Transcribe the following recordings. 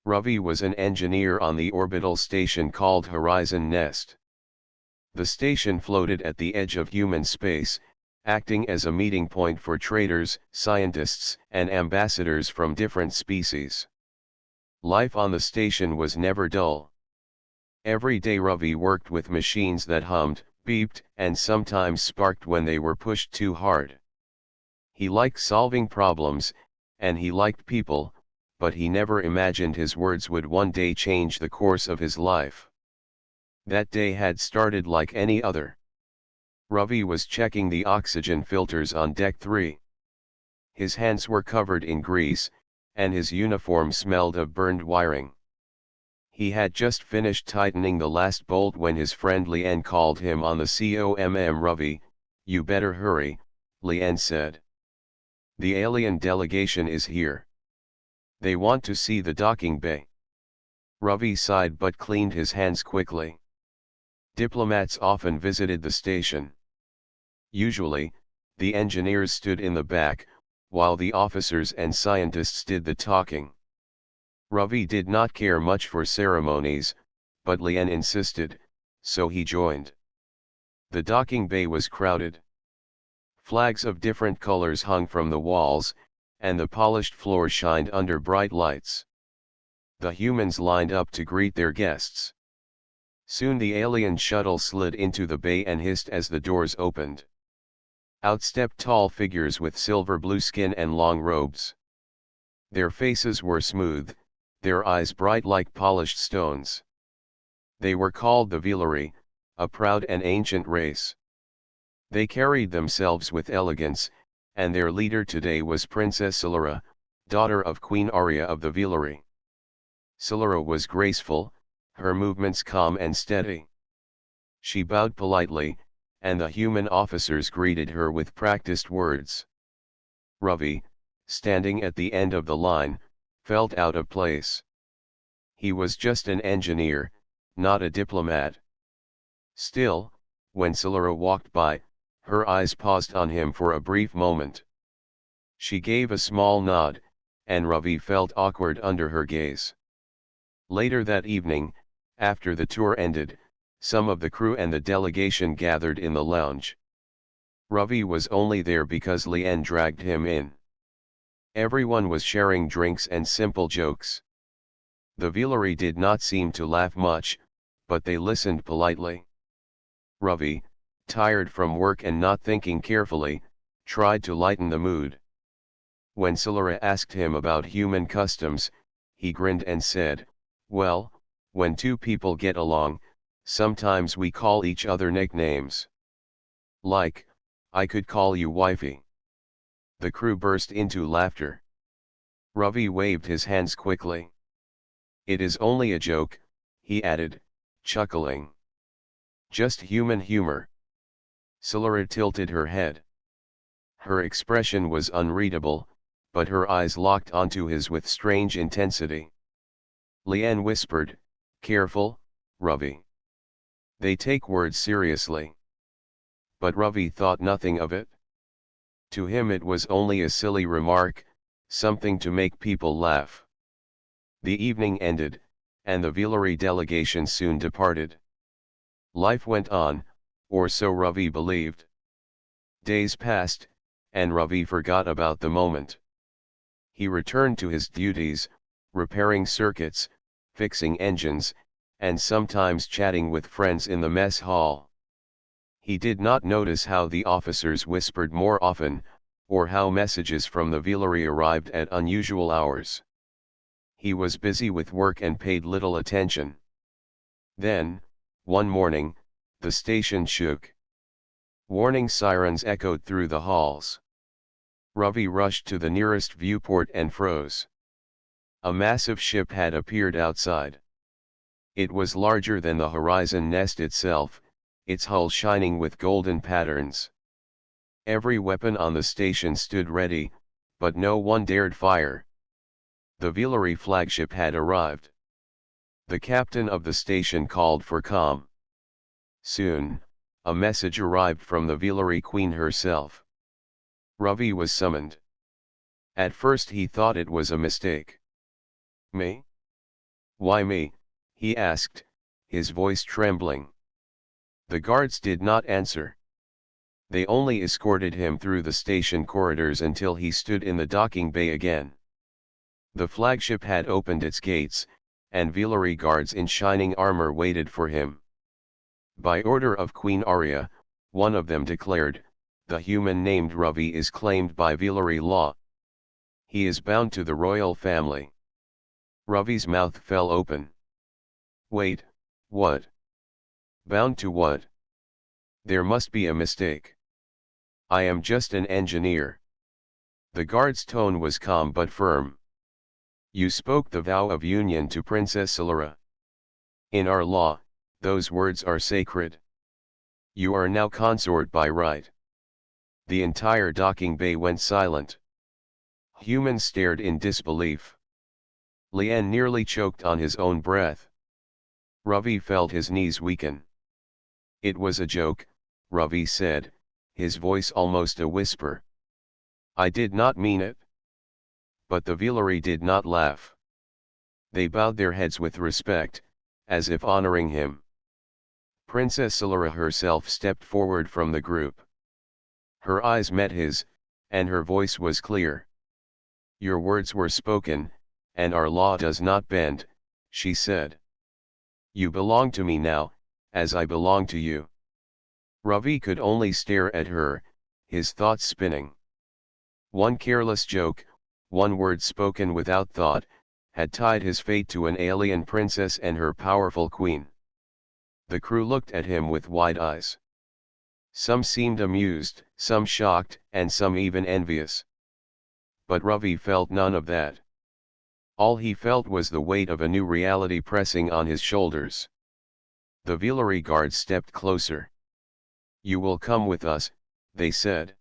Ravi was an engineer on the orbital station called Horizon Nest. The station floated at the edge of human space, acting as a meeting point for traders, scientists, and ambassadors from different species. Life on the station was never dull. Every day Ravi worked with machines that hummed, beeped, and sometimes sparked when they were pushed too hard. He liked solving problems, and he liked people, but he never imagined his words would one day change the course of his life. That day had started like any other. Ravi was checking the oxygen filters on Deck 3. His hands were covered in grease, and his uniform smelled of burned wiring. He had just finished tightening the last bolt when his friend Lian called him on the COMM. Ravi, you better hurry, Lian said. The alien delegation is here. They want to see the docking bay. Ravi sighed but cleaned his hands quickly. Diplomats often visited the station. Usually, the engineers stood in the back, while the officers and scientists did the talking. Ravi did not care much for ceremonies, but Lian insisted, so he joined. The docking bay was crowded. Flags of different colors hung from the walls, and the polished floor shined under bright lights. The humans lined up to greet their guests. Soon the alien shuttle slid into the bay and hissed as the doors opened. Out stepped tall figures with silver blue skin and long robes. Their faces were smooth, their eyes bright like polished stones. They were called the Villery, a proud and ancient race. They carried themselves with elegance, and their leader today was Princess Silura, daughter of Queen Arya of the Villery. Silura was graceful, her movements calm and steady. She bowed politely, and the human officers greeted her with practiced words. Ravi, standing at the end of the line, felt out of place. He was just an engineer, not a diplomat. Still, when Silura walked by, her eyes paused on him for a brief moment. She gave a small nod, and Ravi felt awkward under her gaze. Later that evening, after the tour ended, some of the crew and the delegation gathered in the lounge. Ravi was only there because Lian dragged him in. Everyone was sharing drinks and simple jokes. The Villery did not seem to laugh much, but they listened politely. Ravi, tired from work and not thinking carefully, tried to lighten the mood. When Silura asked him about human customs, he grinned and said, "Well, when two people get along, sometimes we call each other nicknames. Like, I could call you Wifey." The crew burst into laughter. Ravi waved his hands quickly. "It is only a joke," he added, chuckling. "Just human humor." Silura tilted her head. Her expression was unreadable, but her eyes locked onto his with strange intensity. Lian whispered, "Careful, Ravi. They take words seriously." But Ravi thought nothing of it. To him it was only a silly remark, something to make people laugh. The evening ended, and the Villery delegation soon departed. Life went on, or so Ravi believed. Days passed, and Ravi forgot about the moment. He returned to his duties, repairing circuits, fixing engines, and sometimes chatting with friends in the mess hall. He did not notice how the officers whispered more often, or how messages from the Villery arrived at unusual hours. He was busy with work and paid little attention. Then, one morning, the station shook. Warning sirens echoed through the halls. Ravi rushed to the nearest viewport and froze. A massive ship had appeared outside. It was larger than the Horizon Nest itself, its hull shining with golden patterns. Every weapon on the station stood ready, but no one dared fire. The Villery flagship had arrived. The captain of the station called for calm. Soon, a message arrived from the Villery queen herself. Ravi was summoned. At first he thought it was a mistake. Me? Why me? He asked, his voice trembling. The guards did not answer. They only escorted him through the station corridors until he stood in the docking bay again. The flagship had opened its gates, and Villery guards in shining armor waited for him. By order of Queen Arya, one of them declared, the human named Ravi is claimed by Villery law. He is bound to the royal family. Ravi's mouth fell open. Wait, what? Bound to what? There must be a mistake. I am just an engineer. The guard's tone was calm but firm. You spoke the vow of union to Princess Solara. In our law, those words are sacred. You are now consort by right. The entire docking bay went silent. Humans stared in disbelief. Lien nearly choked on his own breath. Ravi felt his knees weaken. It was a joke, Ravi said, his voice almost a whisper. I did not mean it. But the Villery did not laugh. They bowed their heads with respect, as if honoring him. Princess Solara herself stepped forward from the group. Her eyes met his, and her voice was clear. Your words were spoken, and our law does not bend, she said. You belong to me now, as I belong to you. Ravi could only stare at her, his thoughts spinning. One careless joke, one word spoken without thought, had tied his fate to an alien princess and her powerful queen. The crew looked at him with wide eyes. Some seemed amused, some shocked, and some even envious. But Ravi felt none of that. All he felt was the weight of a new reality pressing on his shoulders. The Villery guards stepped closer. You will come with us, they said.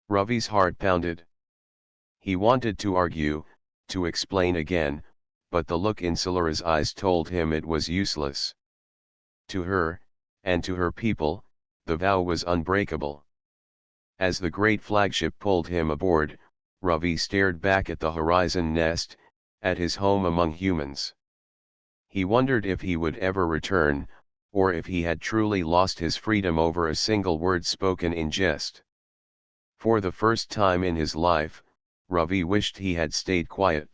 Ravi's heart pounded. He wanted to argue, to explain again, but the look in Solara's eyes told him it was useless. To her, and to her people, the vow was unbreakable. As the great flagship pulled him aboard, Ravi stared back at the horizon nest, at his home among humans. He wondered if he would ever return, or if he had truly lost his freedom over a single word spoken in jest. For the first time in his life, Ravi wished he had stayed quiet.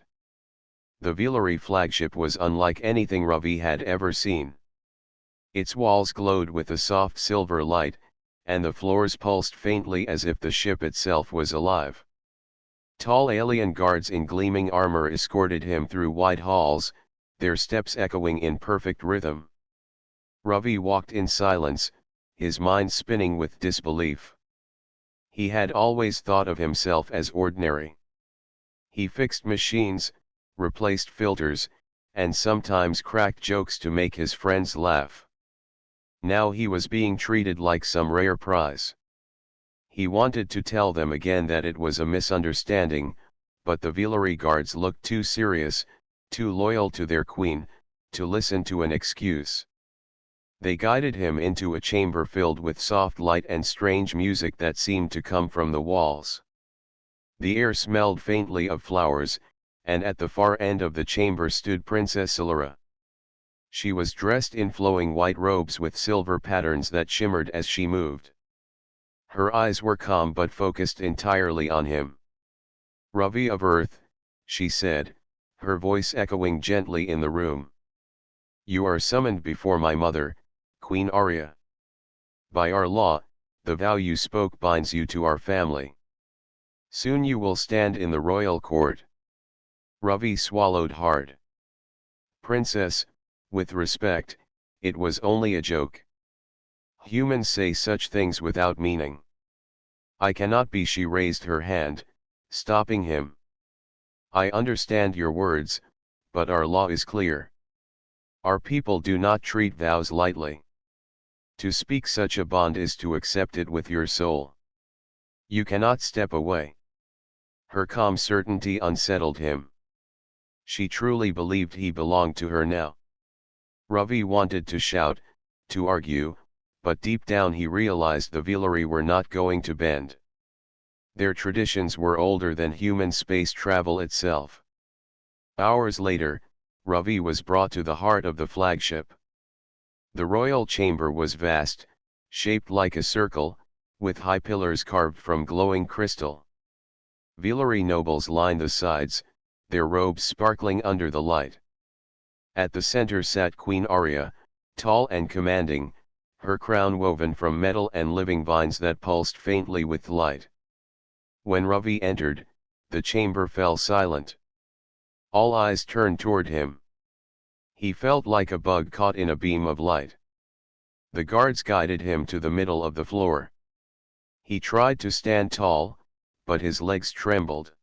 The Villery flagship was unlike anything Ravi had ever seen. Its walls glowed with a soft silver light, and the floors pulsed faintly as if the ship itself was alive. Tall alien guards in gleaming armor escorted him through wide halls, their steps echoing in perfect rhythm. Ravi walked in silence, his mind spinning with disbelief. He had always thought of himself as ordinary. He fixed machines, replaced filters, and sometimes cracked jokes to make his friends laugh. Now he was being treated like some rare prize. He wanted to tell them again that it was a misunderstanding, but the Villery guards looked too serious, too loyal to their queen, to listen to an excuse. They guided him into a chamber filled with soft light and strange music that seemed to come from the walls. The air smelled faintly of flowers, and at the far end of the chamber stood Princess Solara. She was dressed in flowing white robes with silver patterns that shimmered as she moved. Her eyes were calm but focused entirely on him. Ravi of Earth, she said, her voice echoing gently in the room. You are summoned before my mother, Queen Arya. By our law, the vow you spoke binds you to our family. Soon you will stand in the royal court. Ravi swallowed hard. Princess, with respect, it was only a joke. Humans say such things without meaning. I cannot be. She raised her hand, stopping him. I understand your words, but our law is clear. Our people do not treat vows lightly. To speak such a bond is to accept it with your soul. You cannot step away. Her calm certainty unsettled him. She truly believed he belonged to her now. Ravi wanted to shout, to argue, but deep down he realized the Villery were not going to bend. Their traditions were older than human space travel itself. Hours later, Ravi was brought to the heart of the flagship. The royal chamber was vast, shaped like a circle, with high pillars carved from glowing crystal. Velary nobles lined the sides, their robes sparkling under the light. At the center sat Queen Arya, tall and commanding, her crown woven from metal and living vines that pulsed faintly with light. When Ravi entered, the chamber fell silent. All eyes turned toward him. He felt like a bug caught in a beam of light. The guards guided him to the middle of the floor. He tried to stand tall, but his legs trembled.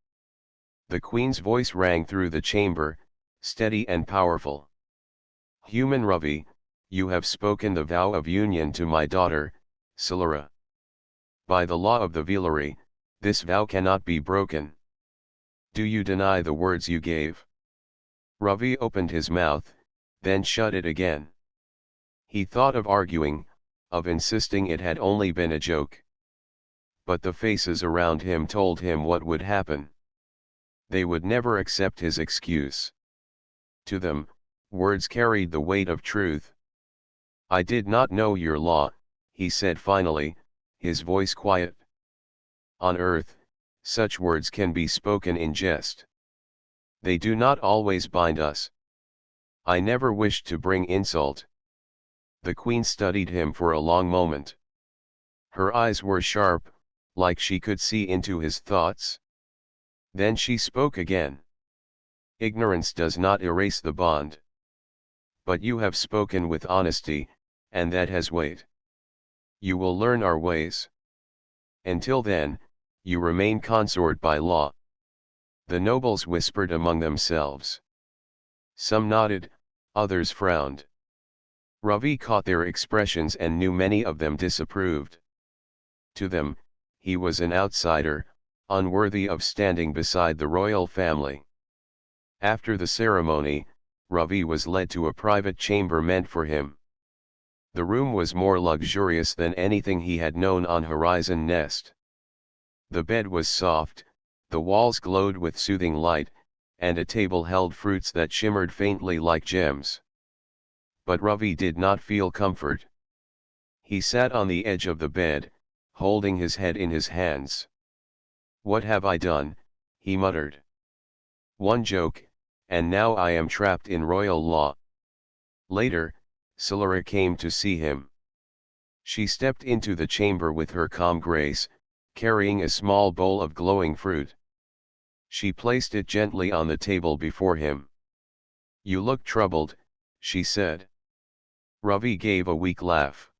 The queen's voice rang through the chamber, steady and powerful. "Human Ravi, you have spoken the vow of union to my daughter, Silara. By the law of the Velary, this vow cannot be broken. Do you deny the words you gave?" Ravi opened his mouth, then shut it again. He thought of arguing, of insisting it had only been a joke. But the faces around him told him what would happen. They would never accept his excuse. To them, words carried the weight of truth. "I did not know your law," he said finally, his voice quiet. "On earth, such words can be spoken in jest. They do not always bind us. I never wished to bring insult." The queen studied him for a long moment. Her eyes were sharp, like she could see into his thoughts. Then she spoke again. "Ignorance does not erase the bond. But you have spoken with honesty, and that has weight. You will learn our ways. Until then, you remain consort by law." The nobles whispered among themselves. Some nodded, others frowned. Ravi caught their expressions and knew many of them disapproved. To them, he was an outsider, unworthy of standing beside the royal family. After the ceremony, Ravi was led to a private chamber meant for him. The room was more luxurious than anything he had known on Horizon Nest. The bed was soft, the walls glowed with soothing light, and a table held fruits that shimmered faintly like gems. But Ravi did not feel comfort. He sat on the edge of the bed, holding his head in his hands. "What have I done?" he muttered. "One joke, and now I am trapped in royal law." Later, Silara came to see him. She stepped into the chamber with her calm grace, carrying a small bowl of glowing fruit. She placed it gently on the table before him. "You look troubled," she said. Ravi gave a weak laugh.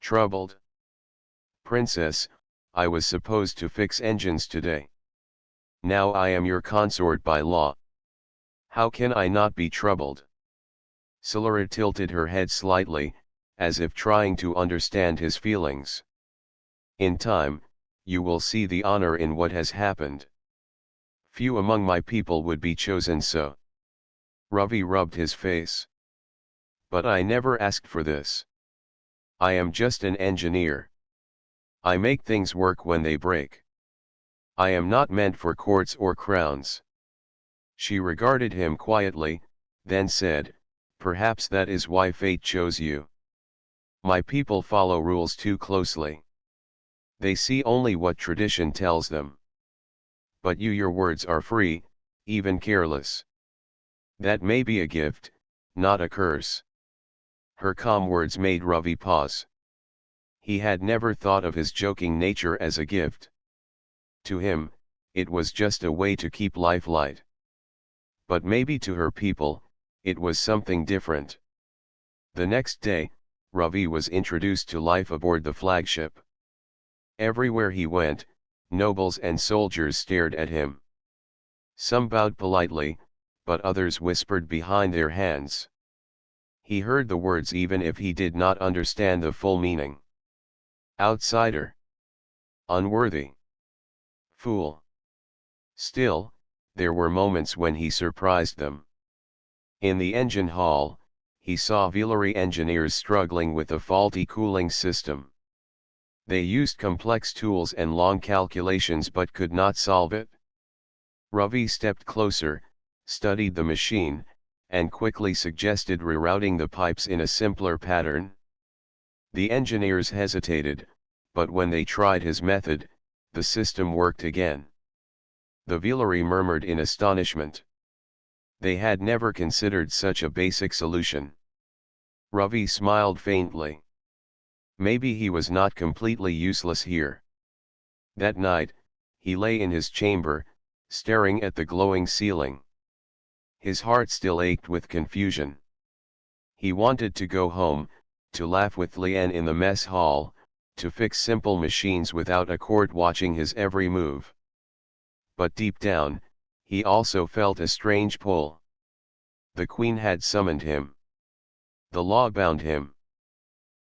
"Troubled? Princess, I was supposed to fix engines today. Now I am your consort by law. How can I not be troubled?" Silara tilted her head slightly, as if trying to understand his feelings. "In time, you will see the honor in what has happened. Few among my people would be chosen so." Ravi rubbed his face. "But I never asked for this. I am just an engineer. I make things work when they break. I am not meant for courts or crowns." She regarded him quietly, then said, "Perhaps that is why fate chose you. My people follow rules too closely. They see only what tradition tells them. But your words are free, even careless. That may be a gift, not a curse." Her calm words made Ravi pause. He had never thought of his joking nature as a gift. To him, it was just a way to keep life light. But maybe to her people, it was something different. The next day, Ravi was introduced to life aboard the flagship. Everywhere he went, nobles and soldiers stared at him. Some bowed politely, but others whispered behind their hands. He heard the words even if he did not understand the full meaning. Outsider. Unworthy. Fool. Still, there were moments when he surprised them. In the engine hall, he saw Velary engineers struggling with a faulty cooling system. They used complex tools and long calculations but could not solve it. Ravi stepped closer, studied the machine, and quickly suggested rerouting the pipes in a simpler pattern. The engineers hesitated, but when they tried his method, the system worked again. The Villery murmured in astonishment. They had never considered such a basic solution. Ravi smiled faintly. Maybe he was not completely useless here. That night, he lay in his chamber, staring at the glowing ceiling. His heart still ached with confusion. He wanted to go home, to laugh with Lian in the mess hall, to fix simple machines without a court watching his every move. But deep down, he also felt a strange pull. The queen had summoned him. The law bound him.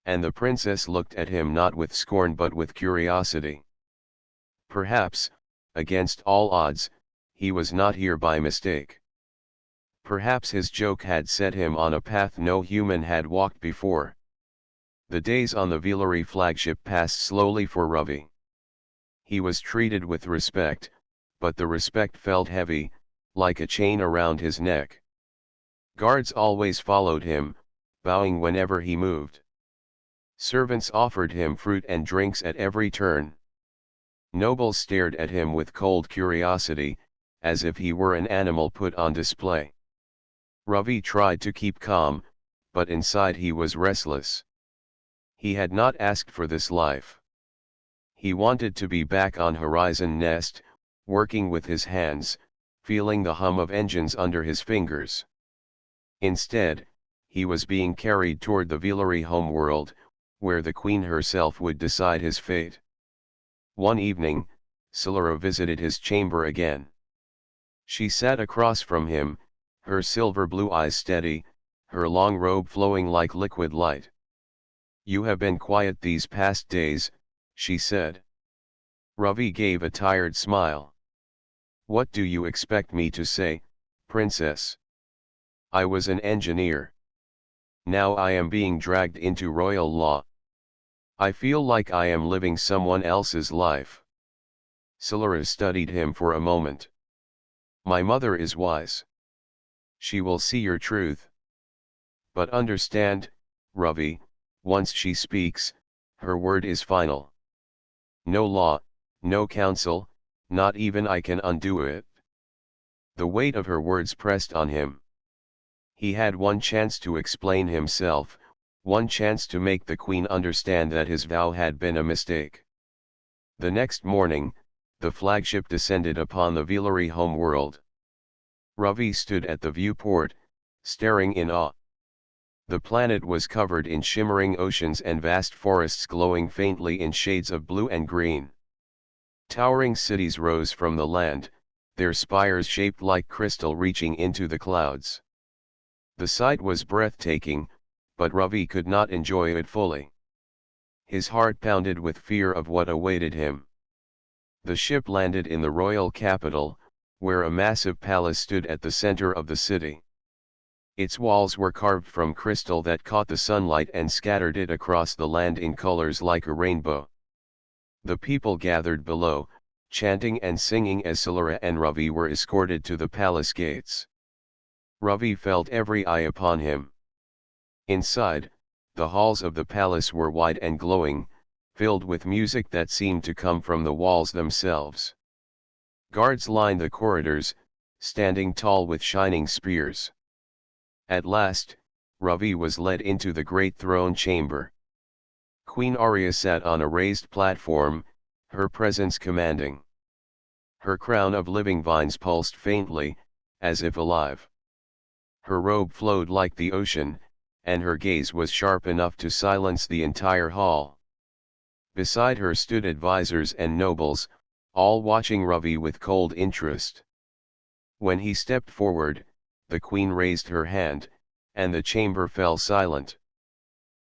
And the princess looked at him not with scorn but with curiosity. Perhaps, against all odds, he was not here by mistake. Perhaps his joke had set him on a path no human had walked before. The days on the Villery flagship passed slowly for Ravi. He was treated with respect, but the respect felt heavy, like a chain around his neck. Guards always followed him, bowing whenever he moved. Servants offered him fruit and drinks at every turn. Nobles stared at him with cold curiosity, as if he were an animal put on display. Ravi tried to keep calm, but inside he was restless. He had not asked for this life. He wanted to be back on Horizon Nest, working with his hands, feeling the hum of engines under his fingers. Instead, he was being carried toward the Villery homeworld, where the queen herself would decide his fate. One evening, Solara visited his chamber again. She sat across from him, her silver blue eyes steady, her long robe flowing like liquid light. "You have been quiet these past days," she said. Ravi gave a tired smile. "What do you expect me to say, princess? I was an engineer. Now I am being dragged into royal law. I feel like I am living someone else's life." Solara studied him for a moment. "My mother is wise. She will see your truth. But understand, Ravi, once she speaks, her word is final. No law, no council, not even I can undo it." The weight of her words pressed on him. He had one chance to explain himself, one chance to make the queen understand that his vow had been a mistake. The next morning, the flagship descended upon the Villery homeworld. Ravi stood at the viewport, staring in awe. The planet was covered in shimmering oceans and vast forests glowing faintly in shades of blue and green. Towering cities rose from the land, their spires shaped like crystal reaching into the clouds. The sight was breathtaking, but Ravi could not enjoy it fully. His heart pounded with fear of what awaited him. The ship landed in the royal capital, where a massive palace stood at the center of the city. Its walls were carved from crystal that caught the sunlight and scattered it across the land in colors like a rainbow. The people gathered below, chanting and singing as Solara and Ravi were escorted to the palace gates. Ravi felt every eye upon him. Inside, the halls of the palace were wide and glowing, filled with music that seemed to come from the walls themselves. Guards lined the corridors, standing tall with shining spears. At last, Ravi was led into the great throne chamber. Queen Arya sat on a raised platform, her presence commanding. Her crown of living vines pulsed faintly, as if alive. Her robe flowed like the ocean, and her gaze was sharp enough to silence the entire hall. Beside her stood advisors and nobles, all watching Ravi with cold interest. When he stepped forward, the queen raised her hand, and the chamber fell silent.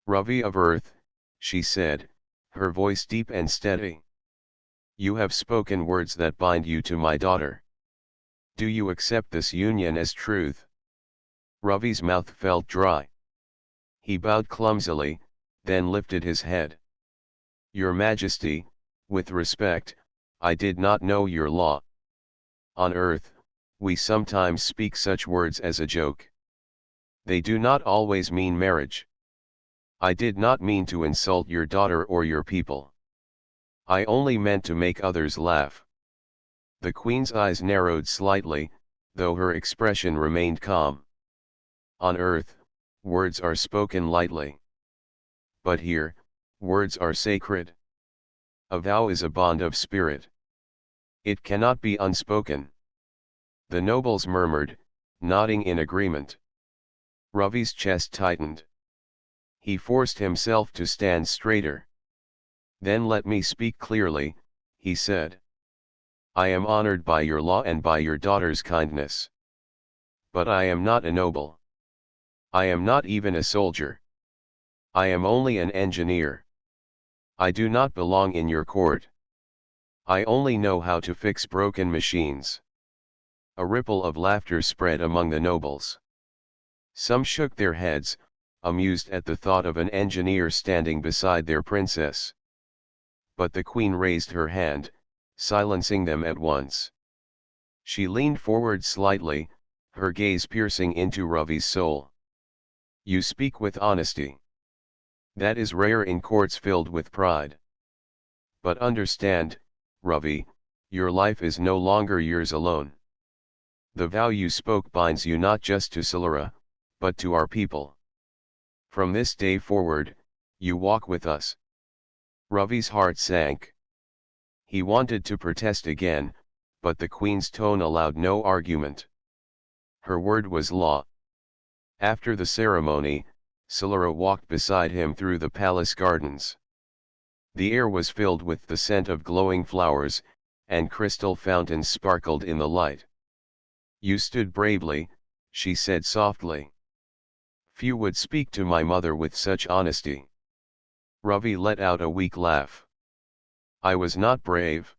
"Ravi of Earth," she said, her voice deep and steady. "You have spoken words that bind you to my daughter. Do you accept this union as truth?" Ravi's mouth felt dry. He bowed clumsily, then lifted his head. "Your Majesty, with respect, I did not know your law. On Earth, we sometimes speak such words as a joke. they do not always mean marriage. I did not mean to insult your daughter or your people. I only meant to make others laugh. The queen's eyes narrowed slightly, though her expression remained calm. On earth, words are spoken lightly. But here, words are sacred. A vow is a bond of spirit. It cannot be unspoken. The nobles murmured, nodding in agreement. Ravi's chest tightened. He forced himself to stand straighter. Then let me speak clearly, he said. I am honored by your law and by your daughter's kindness. But I am not a noble. I am not even a soldier. I am only an engineer. I do not belong in your court. I only know how to fix broken machines. A ripple of laughter spread among the nobles. Some shook their heads, amused at the thought of an engineer standing beside their princess. But the queen raised her hand, silencing them at once. She leaned forward slightly, her gaze piercing into Ravi's soul. You speak with honesty. That is rare in courts filled with pride. But understand, Ravi, your life is no longer yours alone. The vow you spoke binds you not just to Solara, but to our people. From this day forward, you walk with us. Ravi's heart sank. He wanted to protest again, but the queen's tone allowed no argument. Her word was law. After the ceremony, Solara walked beside him through the palace gardens. The air was filled with the scent of glowing flowers, and crystal fountains sparkled in the light. You stood bravely, she said softly. Few would speak to my mother with such honesty. Ravi let out a weak laugh. I was not brave.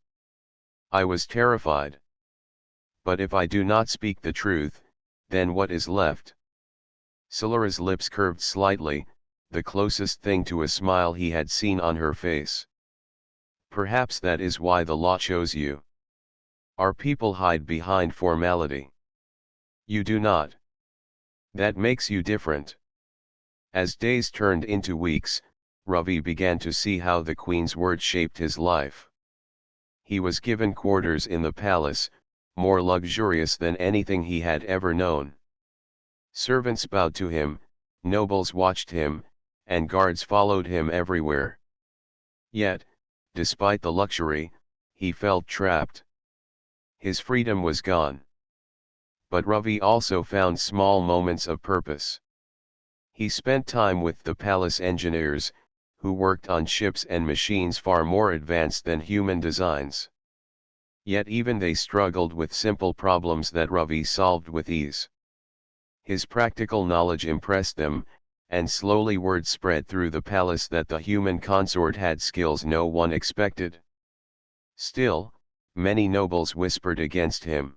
I was terrified. But if I do not speak the truth, then what is left? Solara's lips curved slightly, the closest thing to a smile he had seen on her face. Perhaps that is why the law chose you. Our people hide behind formality. You do not. That makes you different. As days turned into weeks, Ravi began to see how the queen's words shaped his life. He was given quarters in the palace, more luxurious than anything he had ever known. Servants bowed to him, nobles watched him, and guards followed him everywhere. Yet, despite the luxury, he felt trapped. His freedom was gone. But Ravi also found small moments of purpose. He spent time with the palace engineers, who worked on ships and machines far more advanced than human designs. Yet even they struggled with simple problems that Ravi solved with ease. His practical knowledge impressed them, and slowly word spread through the palace that the human consort had skills no one expected. Still, many nobles whispered against him.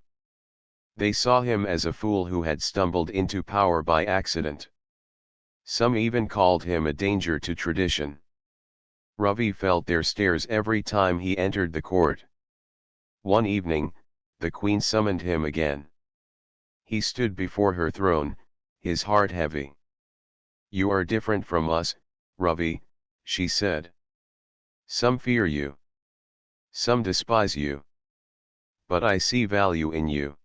They saw him as a fool who had stumbled into power by accident. Some even called him a danger to tradition. Ravi felt their stares every time he entered the court. One evening, the queen summoned him again. He stood before her throne, his heart heavy. You are different from us, Ravi, she said. Some fear you. Some despise you. But I see value in you.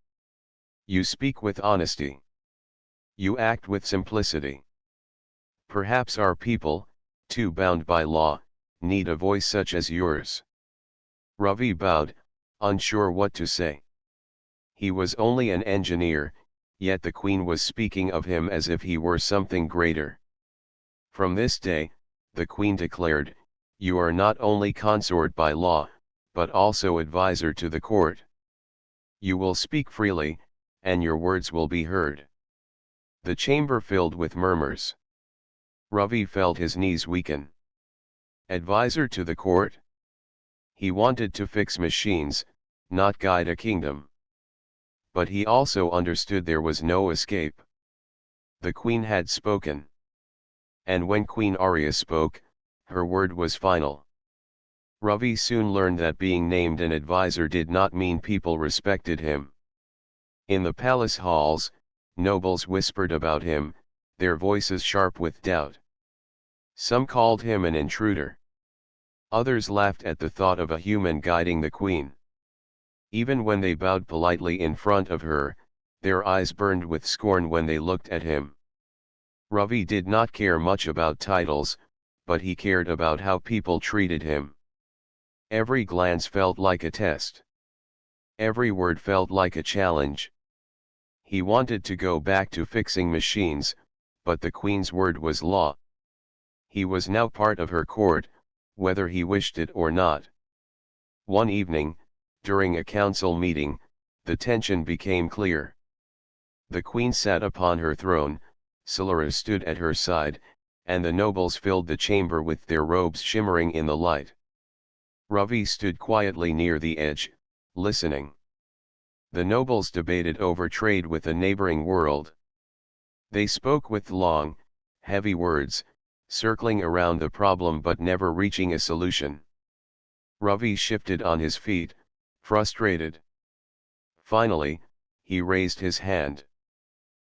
You speak with honesty. You act with simplicity. Perhaps our people, too bound by law, need a voice such as yours. Ravi bowed, unsure what to say. He was only an engineer, yet the queen was speaking of him as if he were something greater. From this day, the queen declared, you are not only consort by law, but also advisor to the court. You will speak freely, and your words will be heard. The chamber filled with murmurs. Ravi felt his knees weaken. Advisor to the court? He wanted to fix machines, not guide a kingdom. But he also understood there was no escape. The queen had spoken. And when Queen Arya spoke, her word was final. Ravi soon learned that being named an advisor did not mean people respected him. In the palace halls, nobles whispered about him, their voices sharp with doubt. Some called him an intruder. Others laughed at the thought of a human guiding the queen. Even when they bowed politely in front of her, their eyes burned with scorn when they looked at him. Ravi did not care much about titles, but he cared about how people treated him. Every glance felt like a test. Every word felt like a challenge. He wanted to go back to fixing machines, but the queen's word was law. He was now part of her court, whether he wished it or not. One evening, during a council meeting, the tension became clear. The queen sat upon her throne, Solara stood at her side, and the nobles filled the chamber with their robes shimmering in the light. Ravi stood quietly near the edge, listening. The nobles debated over trade with a neighboring world. They spoke with long, heavy words, circling around the problem but never reaching a solution. Ravi shifted on his feet, frustrated. Finally, he raised his hand.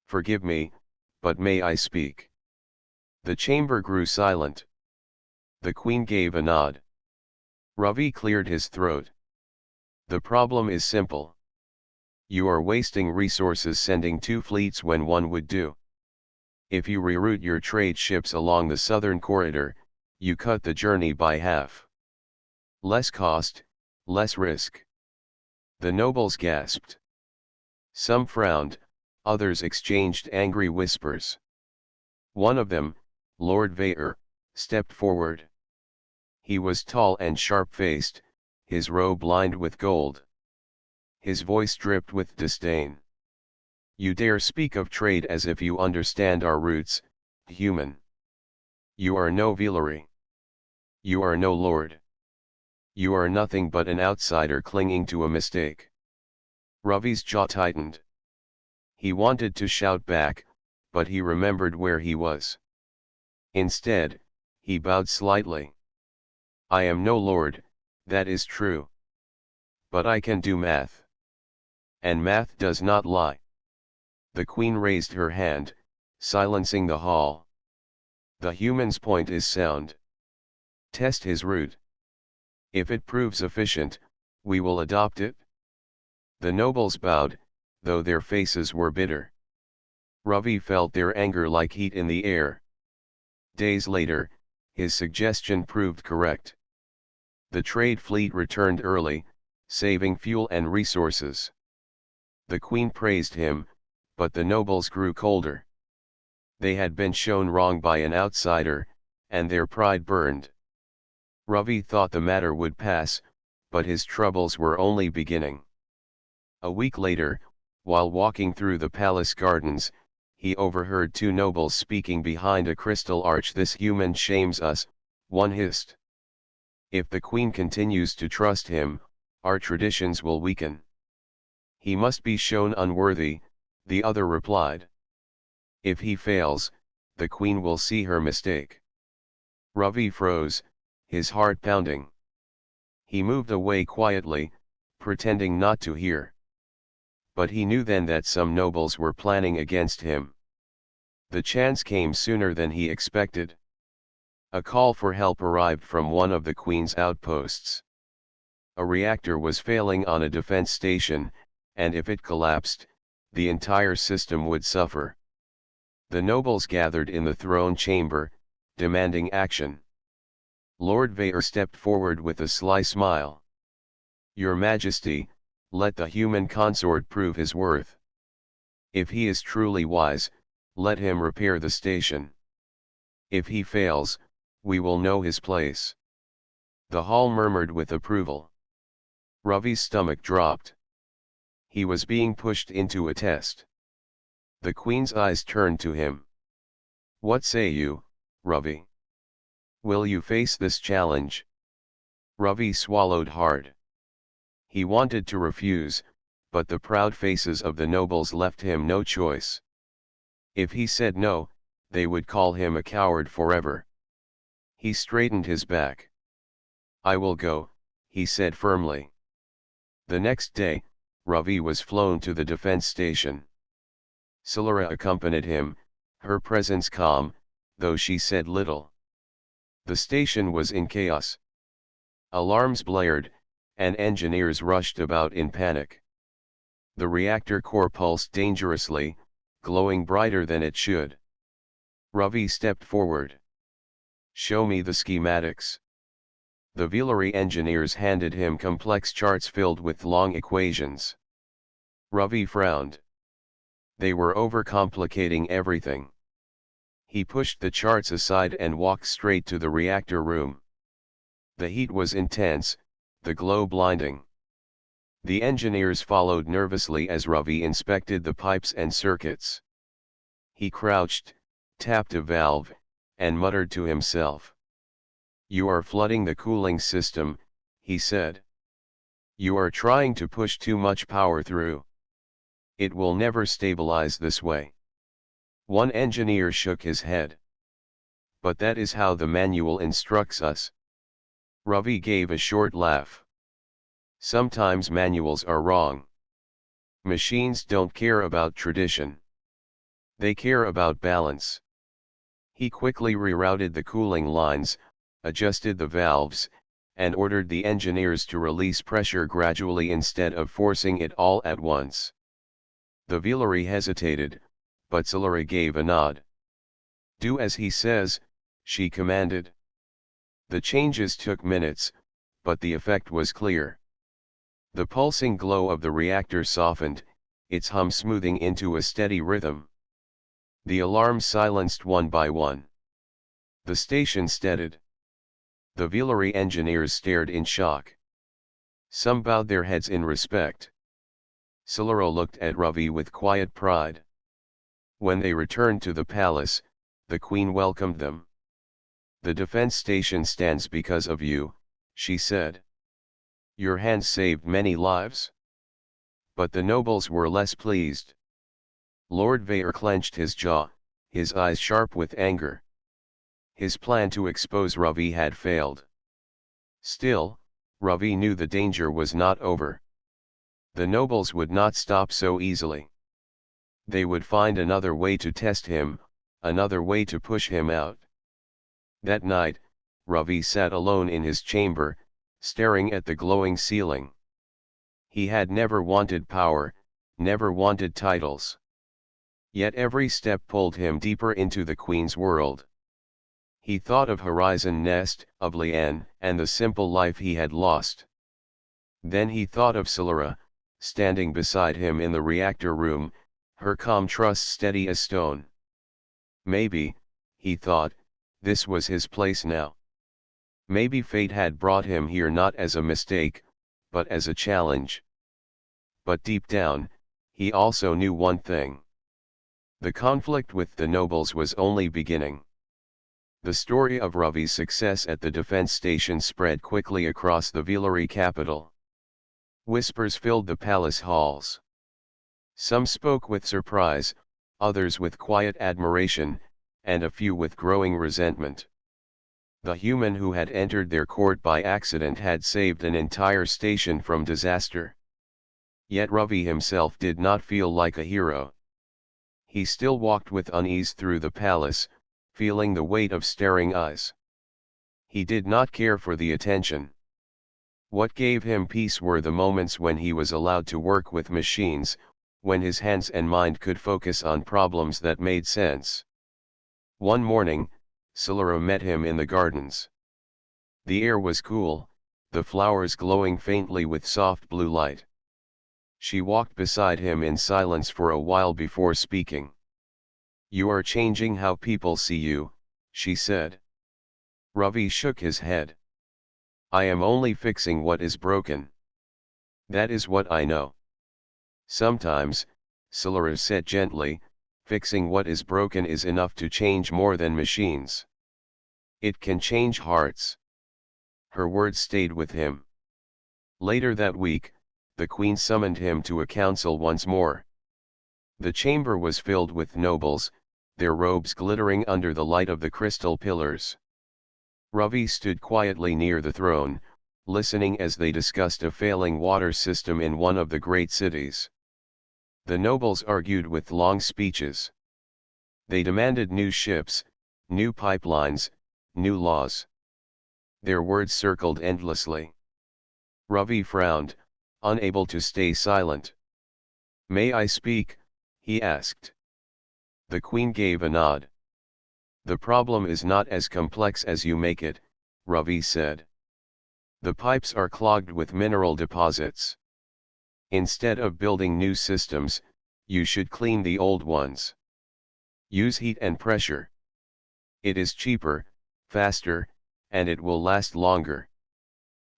"Forgive me, but may I speak?" The chamber grew silent. The queen gave a nod. Ravi cleared his throat. "The problem is simple. You are wasting resources sending 2 fleets when one would do. If you reroute your trade ships along the southern corridor, you cut the journey by half. Less cost, less risk." The nobles gasped. Some frowned, others exchanged angry whispers. One of them, Lord Vaer, stepped forward. He was tall and sharp-faced, his robe lined with gold. His voice dripped with disdain. "You dare speak of trade as if you understand our roots, human. You are no Villery. You are no lord. You are nothing but an outsider clinging to a mistake." Ravi's jaw tightened. He wanted to shout back, but he remembered where he was. Instead, he bowed slightly. "I am no lord, that is true. But I can do math. And math does not lie." The queen raised her hand, silencing the hall. "The human's point is sound. Test his route. If it proves efficient, we will adopt it." The nobles bowed, though their faces were bitter. Ravi felt their anger like heat in the air. Days later, his suggestion proved correct. The trade fleet returned early, saving fuel and resources. The queen praised him, but the nobles grew colder. They had been shown wrong by an outsider, and their pride burned. Ravi thought the matter would pass, but his troubles were only beginning. A week later, while walking through the palace gardens, he overheard 2 nobles speaking behind a crystal arch. "This human shames us," one hissed. "If the queen continues to trust him, our traditions will weaken." "He must be shown unworthy," the other replied. "If he fails, the queen will see her mistake." Ravi froze, his heart pounding. He moved away quietly, pretending not to hear. But he knew then that some nobles were planning against him. The chance came sooner than he expected. A call for help arrived from one of the queen's outposts. A reactor was failing on a defense station, and if it collapsed, the entire system would suffer. The nobles gathered in the throne chamber, demanding action. Lord Vaer stepped forward with a sly smile. "Your Majesty, let the human consort prove his worth. If he is truly wise, let him repair the station. If he fails, we will know his place." The hall murmured with approval. Ravi's stomach dropped. He was being pushed into a test. The queen's eyes turned to him. "What say you, Ravi? Will you face this challenge?" Ravi swallowed hard. He wanted to refuse, but the proud faces of the nobles left him no choice. If he said no, they would call him a coward forever. He straightened his back. "I will go," he said firmly. The next day, Ravi was flown to the defense station. Solara accompanied him, her presence calm, though she said little. The station was in chaos. Alarms blared, and engineers rushed about in panic. The reactor core pulsed dangerously, glowing brighter than it should. Ravi stepped forward. "Show me the schematics." The Villari engineers handed him complex charts filled with long equations. Ravi frowned. They were overcomplicating everything. He pushed the charts aside and walked straight to the reactor room. The heat was intense, the glow blinding. The engineers followed nervously as Ravi inspected the pipes and circuits. He crouched, tapped a valve, and muttered to himself. "You are flooding the cooling system," he said. "You are trying to push too much power through. It will never stabilize this way." One engineer shook his head. "But that is how the manual instructs us." Ravi gave a short laugh. "Sometimes manuals are wrong. Machines don't care about tradition. They care about balance." He quickly rerouted the cooling lines, adjusted the valves, and ordered the engineers to release pressure gradually instead of forcing it all at once. The Villari hesitated, but Solara gave a nod. "Do as he says," she commanded. The changes took minutes, but the effect was clear. The pulsing glow of the reactor softened, its hum smoothing into a steady rhythm. The alarms silenced one by one. The station steadied. The Villari engineers stared in shock. Some bowed their heads in respect. Solara looked at Ravi with quiet pride. When they returned to the palace, the queen welcomed them. "The defense station stands because of you," she said. "Your hands saved many lives." But the nobles were less pleased. Lord Vair clenched his jaw, his eyes sharp with anger. His plan to expose Ravi had failed. Still, Ravi knew the danger was not over. The nobles would not stop so easily. They would find another way to test him, another way to push him out. That night, Ravi sat alone in his chamber, staring at the glowing ceiling. He had never wanted power, never wanted titles. Yet every step pulled him deeper into the Queen's world. He thought of Horizon Nest, of Lian, and the simple life he had lost. Then he thought of Solara, standing beside him in the reactor room, her calm trust steady as stone. Maybe, he thought, this was his place now. Maybe fate had brought him here not as a mistake, but as a challenge. But deep down, he also knew one thing. The conflict with the nobles was only beginning. The story of Ravi's success at the defense station spread quickly across the Villari capital. Whispers filled the palace halls. Some spoke with surprise, others with quiet admiration, and a few with growing resentment. The human who had entered their court by accident had saved an entire station from disaster. Yet Ravi himself did not feel like a hero. He still walked with unease through the palace, feeling the weight of staring eyes. He did not care for the attention. What gave him peace were the moments when he was allowed to work with machines, when his hands and mind could focus on problems that made sense. One morning, Solara met him in the gardens. The air was cool, the flowers glowing faintly with soft blue light. She walked beside him in silence for a while before speaking. "You are changing how people see you," she said. Ravi shook his head. "I am only fixing what is broken. That is what I know." "Sometimes," Solara said gently, "fixing what is broken is enough to change more than machines. It can change hearts." Her words stayed with him. Later that week, the Queen summoned him to a council once more. The chamber was filled with nobles, their robes glittering under the light of the crystal pillars. Ravi stood quietly near the throne, listening as they discussed a failing water system in one of the great cities. The nobles argued with long speeches. They demanded new ships, new pipelines, new laws. Their words circled endlessly. Ravi frowned, unable to stay silent. "May I speak?" he asked. The Queen gave a nod. "The problem is not as complex as you make it," Ravi said. "The pipes are clogged with mineral deposits. Instead of building new systems, you should clean the old ones. Use heat and pressure. It is cheaper, faster, and it will last longer."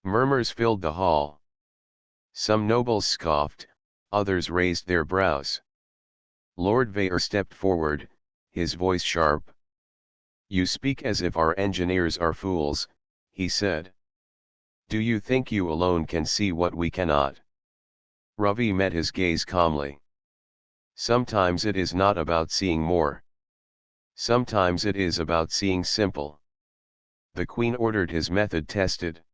Murmurs filled the hall. Some nobles scoffed, others raised their brows. Lord Vair stepped forward, his voice sharp. "You speak as if our engineers are fools," he said. "Do you think you alone can see what we cannot?" Ravi met his gaze calmly. "Sometimes it is not about seeing more. Sometimes it is about seeing simple." The Queen ordered his method tested.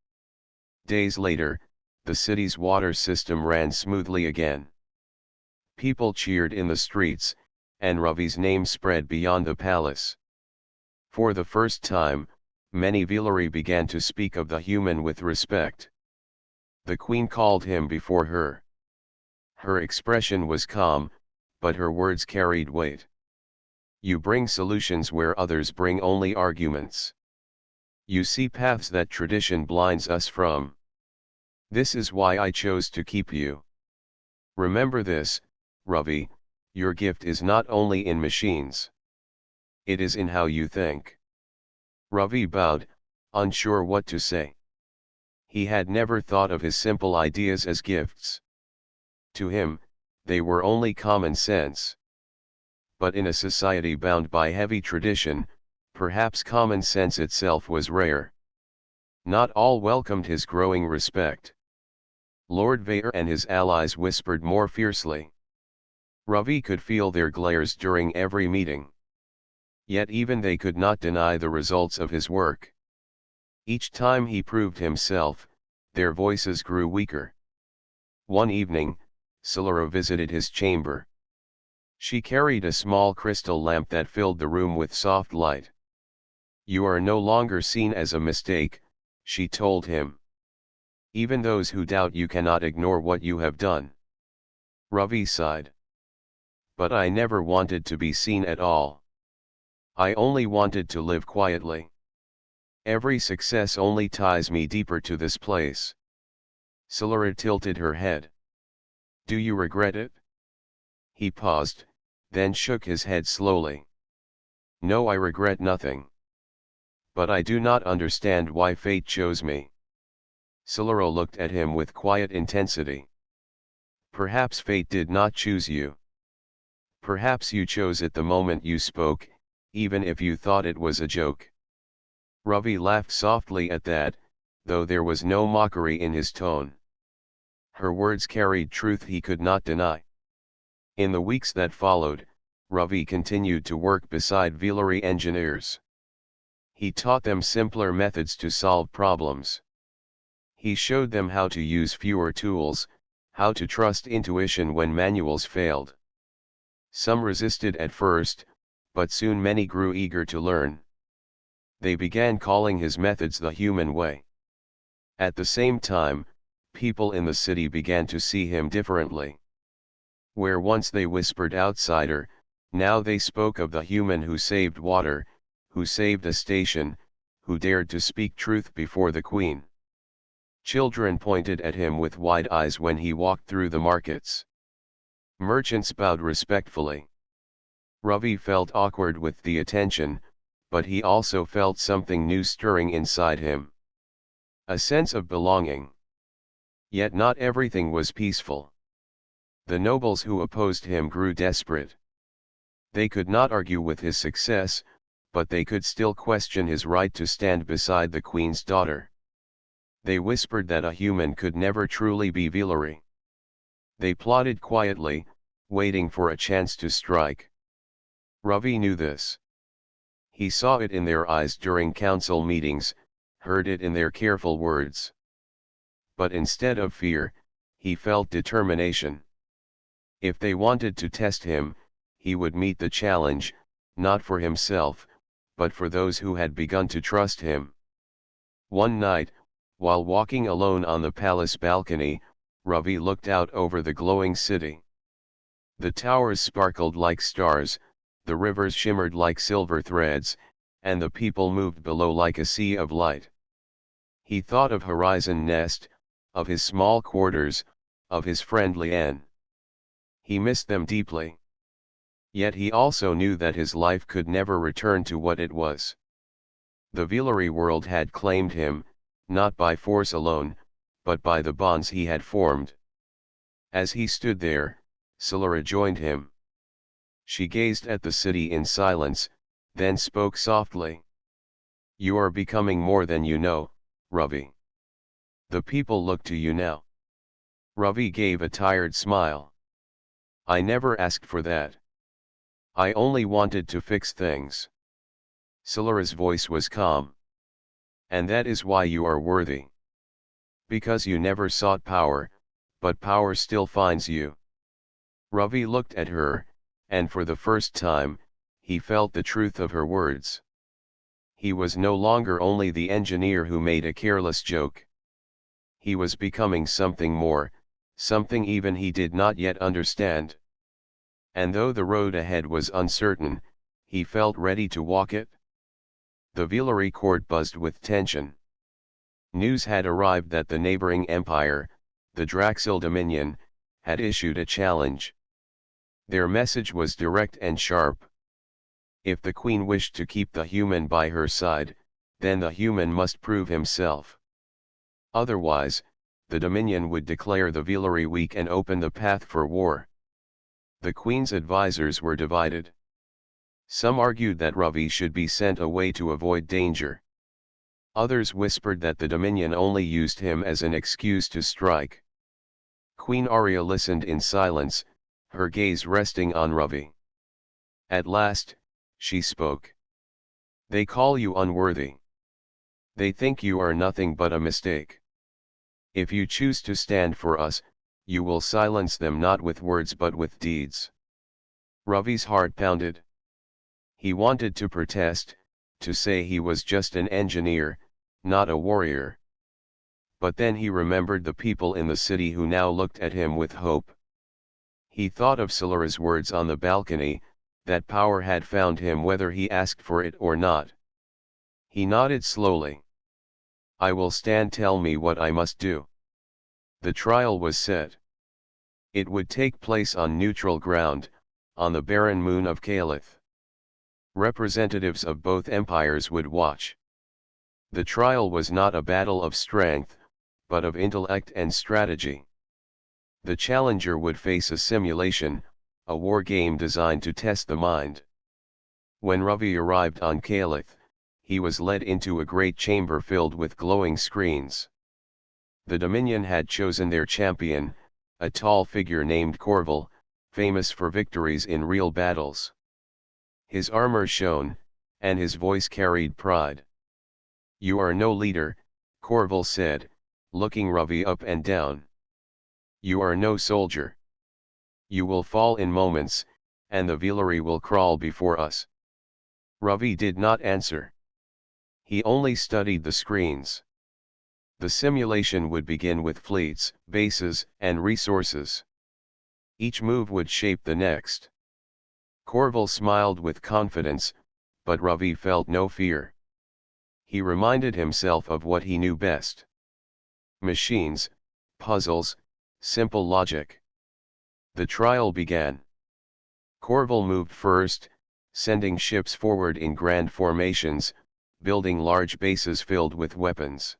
Days later, the city's water system ran smoothly again. People cheered in the streets, and Ravi's name spread beyond the palace. For the first time, many Villery began to speak of the human with respect. The Queen called him before her. Her expression was calm, but her words carried weight. "You bring solutions where others bring only arguments. You see paths that tradition blinds us from. This is why I chose to keep you. Remember this, Ravi, your gift is not only in machines. It is in how you think." Ravi bowed, unsure what to say. He had never thought of his simple ideas as gifts. To him, they were only common sense. But in a society bound by heavy tradition, perhaps common sense itself was rare. Not all welcomed his growing respect. Lord Vair and his allies whispered more fiercely. Ravi could feel their glares during every meeting. Yet even they could not deny the results of his work. Each time he proved himself, their voices grew weaker. One evening, Solara visited his chamber. She carried a small crystal lamp that filled the room with soft light. "You are no longer seen as a mistake," she told him. "Even those who doubt you cannot ignore what you have done." Ravi sighed. "But I never wanted to be seen at all. I only wanted to live quietly. Every success only ties me deeper to this place." Solara tilted her head. "Do you regret it?" He paused, then shook his head slowly. "No, I regret nothing. But I do not understand why fate chose me." Solara looked at him with quiet intensity. "Perhaps fate did not choose you. Perhaps you chose at the moment you spoke, even if you thought it was a joke." Ravi laughed softly at that, though there was no mockery in his tone. Her words carried truth he could not deny. In the weeks that followed, Ravi continued to work beside Villery engineers. He taught them simpler methods to solve problems. He showed them how to use fewer tools, how to trust intuition when manuals failed. Some resisted at first, but soon many grew eager to learn. They began calling his methods the human way. At the same time, people in the city began to see him differently. Where once they whispered outsider, now they spoke of the human who saved water, who saved a station, who dared to speak truth before the Queen. Children pointed at him with wide eyes when he walked through the markets. Merchants bowed respectfully. Ravi felt awkward with the attention, but he also felt something new stirring inside him. A sense of belonging. Yet not everything was peaceful. The nobles who opposed him grew desperate. They could not argue with his success, but they could still question his right to stand beside the Queen's daughter. They whispered that a human could never truly be Villery. They plotted quietly, waiting for a chance to strike. Ravi knew this. He saw it in their eyes during council meetings, heard it in their careful words. But instead of fear, he felt determination. If they wanted to test him, he would meet the challenge, not for himself, but for those who had begun to trust him. One night, while walking alone on the palace balcony, Ravi looked out over the glowing city. The towers sparkled like stars, the rivers shimmered like silver threads, and the people moved below like a sea of light. He thought of Horizon Nest, of his small quarters, of his friend Lian. He missed them deeply. Yet he also knew that his life could never return to what it was. The Villery world had claimed him, not by force alone, but by the bonds he had formed. As he stood there, Solara joined him. She gazed at the city in silence, then spoke softly. "You are becoming more than you know, Ravi. The people look to you now." Ravi gave a tired smile. "I never asked for that. I only wanted to fix things." Solara's voice was calm. "And that is why you are worthy. Because you never sought power, but power still finds you." Ravi looked at her, and for the first time, he felt the truth of her words. He was no longer only the engineer who made a careless joke. He was becoming something more, something even he did not yet understand. And though the road ahead was uncertain, he felt ready to walk it. The Villery court buzzed with tension. News had arrived that the neighboring empire, the Draxil Dominion, had issued a challenge. Their message was direct and sharp. If the queen wished to keep the human by her side, then the human must prove himself. Otherwise, the Dominion would declare the Villery weak and open the path for war. The queen's advisors were divided. Some argued that Ravi should be sent away to avoid danger. Others whispered that the Dominion only used him as an excuse to strike. Queen Arya listened in silence, her gaze resting on Ravi. At last, she spoke. "They call you unworthy. They think you are nothing but a mistake. If you choose to stand for us, you will silence them not with words but with deeds." Ravi's heart pounded. He wanted to protest, to say he was just an engineer, not a warrior. But then he remembered the people in the city who now looked at him with hope. He thought of Solara's words on the balcony, that power had found him whether he asked for it or not. He nodded slowly. "I will stand. Tell me what I must do." The trial was set. It would take place on neutral ground, on the barren moon of Calith. Representatives of both empires would watch. The trial was not a battle of strength, but of intellect and strategy. The challenger would face a simulation, a war game designed to test the mind. When Ravi arrived on Calith, he was led into a great chamber filled with glowing screens. The Dominion had chosen their champion, a tall figure named Corval, famous for victories in real battles. His armor shone, and his voice carried pride. "You are no leader," Corval said, looking Ravi up and down. "You are no soldier. You will fall in moments, and the Villery will crawl before us." Ravi did not answer. He only studied the screens. The simulation would begin with fleets, bases, and resources. Each move would shape the next. Corval smiled with confidence, but Ravi felt no fear. He reminded himself of what he knew best. Machines, puzzles, simple logic. The trial began. Corval moved first, sending ships forward in grand formations, building large bases filled with weapons.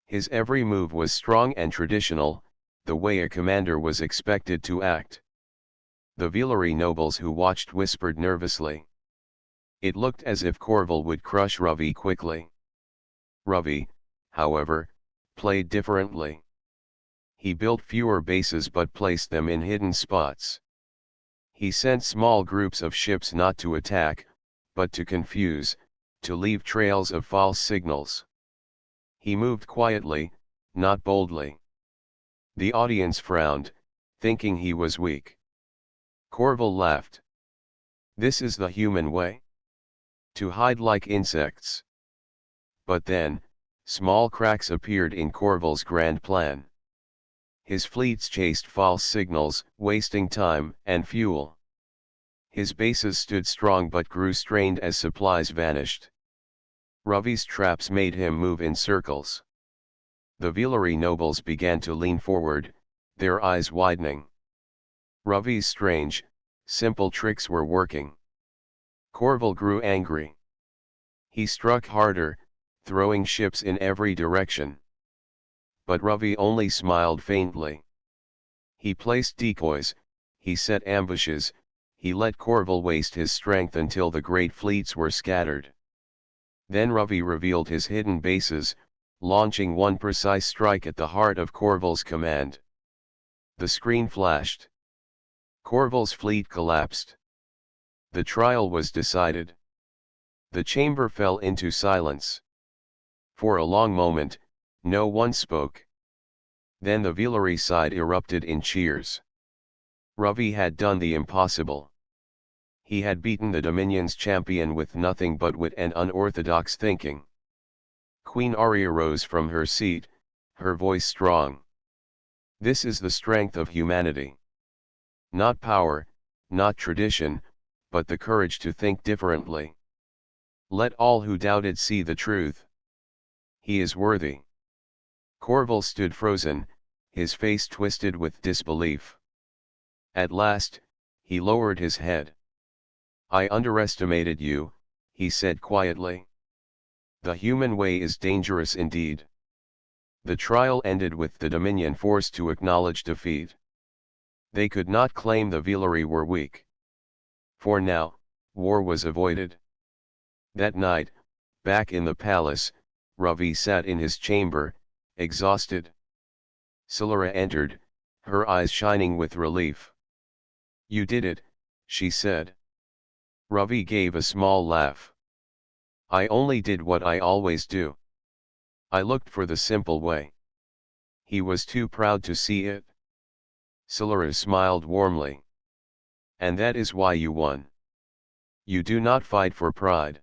His every move was strong and traditional, the way a commander was expected to act. The Villery nobles who watched whispered nervously. It looked as if Corval would crush Ravi quickly. Ravi, however, played differently. He built fewer bases but placed them in hidden spots. He sent small groups of ships not to attack, but to confuse, to leave trails of false signals. He moved quietly, not boldly. The audience frowned, thinking he was weak. Corval laughed. This is the human way? To hide like insects. But then, small cracks appeared in Corval's grand plan. His fleets chased false signals, wasting time and fuel. His bases stood strong but grew strained as supplies vanished. Ravi's traps made him move in circles. The Villery nobles began to lean forward, their eyes widening. Ravi's strange, simple tricks were working. Corval grew angry. He struck harder, throwing ships in every direction. But Ravi only smiled faintly. He placed decoys, he set ambushes, he let Corval waste his strength until the great fleets were scattered. Then Ravi revealed his hidden bases, launching one precise strike at the heart of Corval's command. The screen flashed. Corval's fleet collapsed. The trial was decided. The chamber fell into silence. For a long moment, no one spoke. Then the Villery side erupted in cheers. Ravi had done the impossible. He had beaten the Dominion's champion with nothing but wit and unorthodox thinking. Queen Arya rose from her seat, her voice strong. This is the strength of humanity. Not power, not tradition, but the courage to think differently. Let all who doubted see the truth. He is worthy. Corval stood frozen, his face twisted with disbelief. At last, he lowered his head. I underestimated you, he said quietly. The human way is dangerous indeed. The trial ended with the Dominion forced to acknowledge defeat. They could not claim the Villery were weak. For now, war was avoided. That night, back in the palace, Ravi sat in his chamber, exhausted. Solara entered, her eyes shining with relief. You did it, she said. Ravi gave a small laugh. I only did what I always do. I looked for the simple way. He was too proud to see it. Solara smiled warmly. And that is why you won. You do not fight for pride.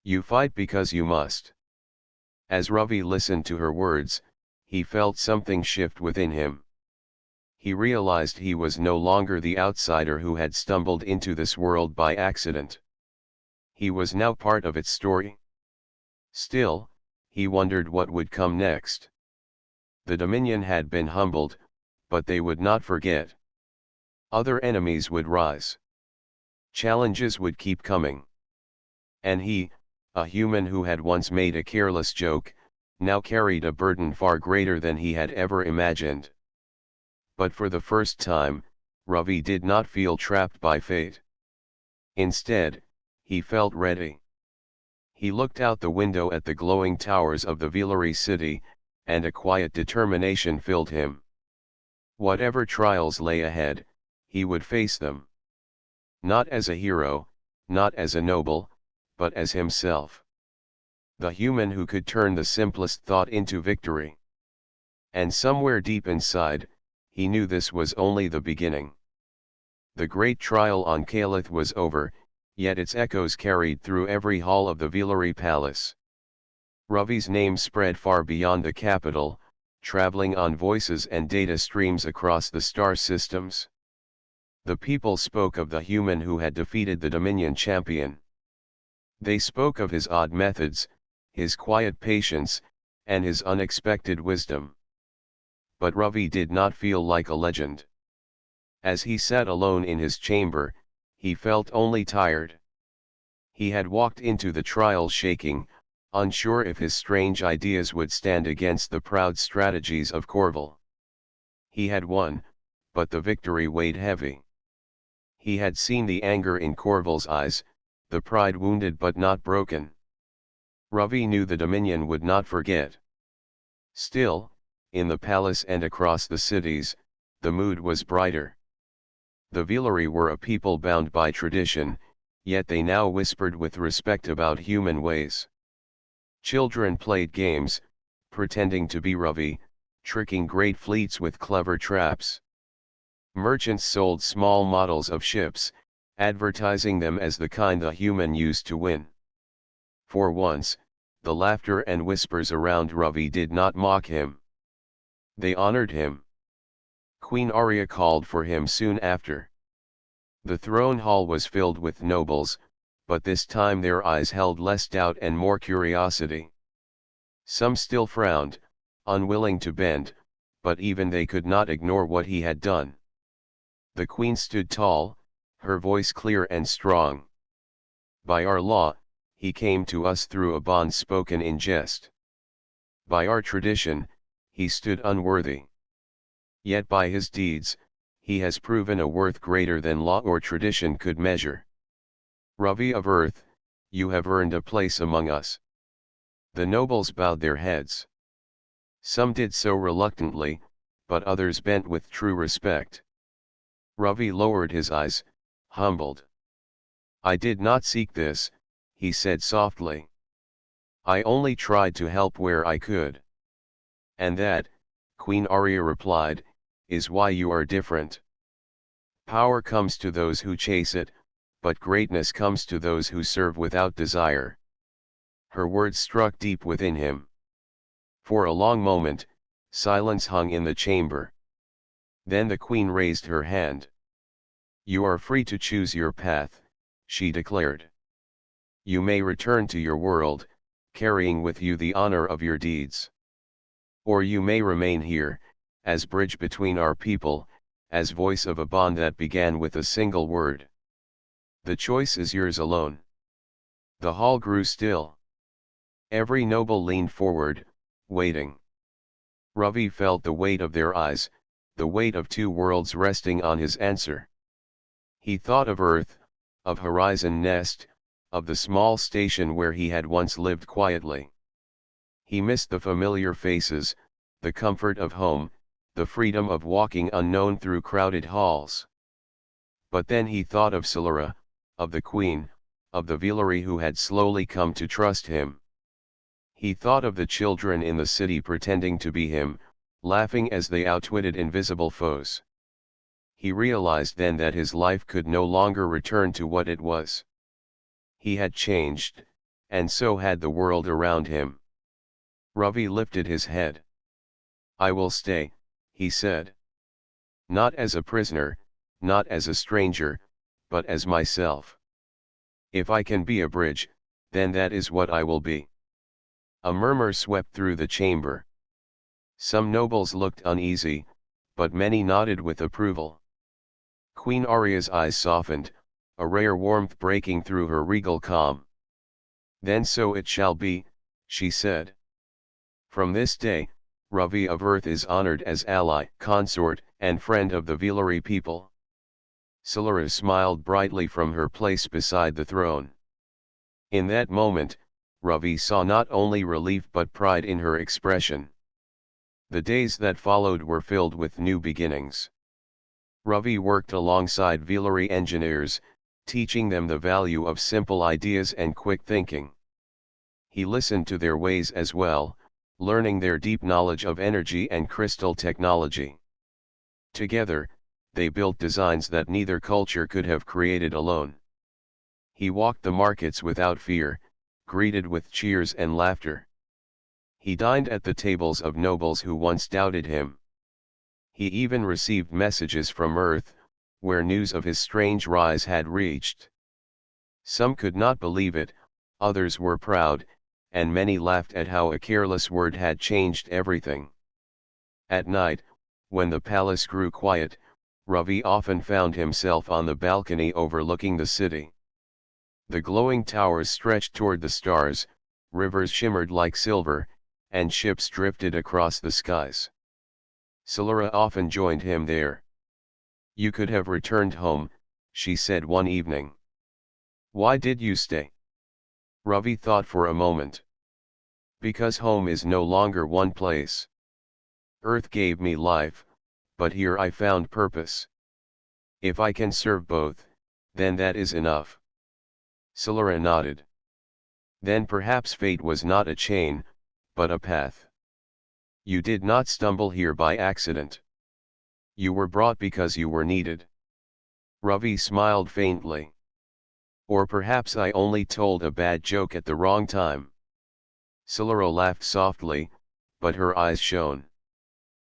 You fight because you must. As Ravi listened to her words, he felt something shift within him. He realized he was no longer the outsider who had stumbled into this world by accident. He was now part of its story. Still, he wondered what would come next. The Dominion had been humbled, but they would not forget. Other enemies would rise. Challenges would keep coming. And he, a human who had once made a careless joke, now carried a burden far greater than he had ever imagined. But for the first time, Ravi did not feel trapped by fate. Instead, he felt ready. He looked out the window at the glowing towers of the Villery city, and a quiet determination filled him. Whatever trials lay ahead, he would face them. Not as a hero, not as a noble, but as himself. The human who could turn the simplest thought into victory. And somewhere deep inside, he knew this was only the beginning. The great trial on Calith was over, yet its echoes carried through every hall of the Villery palace. Ravi's name spread far beyond the capital, traveling on voices and data streams across the star systems. The people spoke of the human who had defeated the Dominion champion. They spoke of his odd methods, his quiet patience, and his unexpected wisdom. But Ravi did not feel like a legend. As he sat alone in his chamber, he felt only tired. He had walked into the trial shaking, unsure if his strange ideas would stand against the proud strategies of Corval. He had won, but the victory weighed heavy. He had seen the anger in Corval's eyes, the pride wounded but not broken. Ravi knew the Dominion would not forget. Still, in the palace and across the cities, the mood was brighter. The Villery were a people bound by tradition, yet they now whispered with respect about human ways. Children played games, pretending to be Ravi, tricking great fleets with clever traps. Merchants sold small models of ships, advertising them as the kind a human used to win. For once, the laughter and whispers around Ravi did not mock him. They honored him. Queen Arya called for him soon after. The throne hall was filled with nobles, but this time their eyes held less doubt and more curiosity. Some still frowned, unwilling to bend, but even they could not ignore what he had done. The queen stood tall, her voice clear and strong. By our law, he came to us through a bond spoken in jest. By our tradition, he stood unworthy. Yet by his deeds, he has proven a worth greater than law or tradition could measure. Ravi of Earth, you have earned a place among us. The nobles bowed their heads. Some did so reluctantly, but others bent with true respect. Ravi lowered his eyes, humbled. I did not seek this, he said softly. I only tried to help where I could. And that, Queen Arya replied, is why you are different. Power comes to those who chase it, but greatness comes to those who serve without desire. Her words struck deep within him. For a long moment, silence hung in the chamber. Then the queen raised her hand. You are free to choose your path, she declared. You may return to your world, carrying with you the honor of your deeds. Or you may remain here, as bridge between our people, as voice of a bond that began with a single word. The choice is yours alone. The hall grew still. Every noble leaned forward, waiting. Ravi felt the weight of their eyes, the weight of two worlds resting on his answer. He thought of Earth, of Horizon Nest, of the small station where he had once lived quietly. He missed the familiar faces, the comfort of home, the freedom of walking unknown through crowded halls. But then he thought of Solara, of the Queen, of the Villery who had slowly come to trust him. He thought of the children in the city pretending to be him, laughing as they outwitted invisible foes. He realized then that his life could no longer return to what it was. He had changed, and so had the world around him. Ravi lifted his head. I will stay, he said. Not as a prisoner, not as a stranger, but as myself. If I can be a bridge, then that is what I will be. A murmur swept through the chamber. Some nobles looked uneasy, but many nodded with approval. Queen Arya's eyes softened, a rare warmth breaking through her regal calm. Then so it shall be, she said. From this day, Ravi of Earth is honored as ally, consort, and friend of the Villery people. Solara smiled brightly from her place beside the throne. In that moment, Ravi saw not only relief but pride in her expression. The days that followed were filled with new beginnings. Ravi worked alongside Villery engineers, teaching them the value of simple ideas and quick thinking. He listened to their ways as well, learning their deep knowledge of energy and crystal technology. Together, they built designs that neither culture could have created alone. He walked the markets without fear, greeted with cheers and laughter. He dined at the tables of nobles who once doubted him. He even received messages from Earth, where news of his strange rise had reached. Some could not believe it, others were proud, and many laughed at how a careless word had changed everything. At night, when the palace grew quiet, Ravi often found himself on the balcony overlooking the city. The glowing towers stretched toward the stars, rivers shimmered like silver, and ships drifted across the skies. Solara often joined him there. You could have returned home, she said one evening. Why did you stay? Ravi thought for a moment. Because home is no longer one place. Earth gave me life, but here I found purpose. If I can serve both, then that is enough. Solara nodded. Then perhaps fate was not a chain, but a path. You did not stumble here by accident. You were brought because you were needed. Ravi smiled faintly. Or perhaps I only told a bad joke at the wrong time. Siluro laughed softly, but her eyes shone.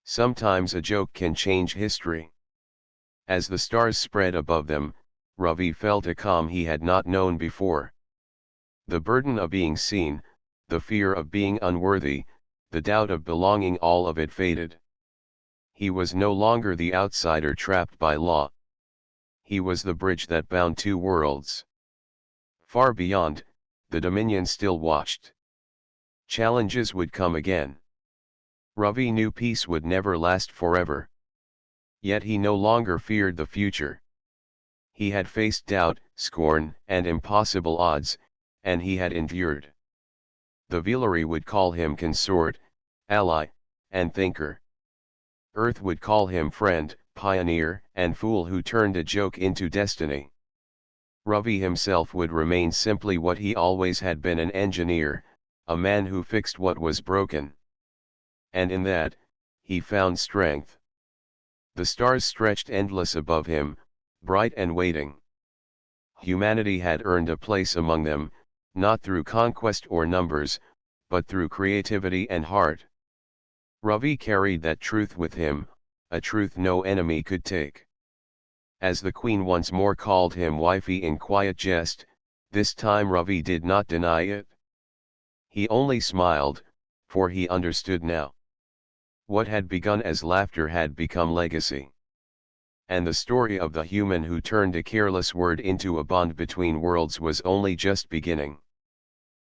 Sometimes a joke can change history. As the stars spread above them, Ravi felt a calm he had not known before. The burden of being seen, the fear of being unworthy, the doubt of belonging, all of it faded. He was no longer the outsider trapped by law. He was the bridge that bound two worlds. Far beyond, the Dominion still watched. Challenges would come again. Ravi knew peace would never last forever. Yet he no longer feared the future. He had faced doubt, scorn, and impossible odds, and he had endured. The Veeleri would call him consort, ally, and thinker. Earth would call him friend, pioneer, and fool who turned a joke into destiny. Ravi himself would remain simply what he always had been, an engineer, a man who fixed what was broken. And in that, he found strength. The stars stretched endless above him, bright and waiting. Humanity had earned a place among them, not through conquest or numbers, but through creativity and heart. Ravi carried that truth with him, a truth no enemy could take. As the queen once more called him Wifey in quiet jest, this time Ravi did not deny it. He only smiled, for he understood now. What had begun as laughter had become legacy. And the story of the human who turned a careless word into a bond between worlds was only just beginning.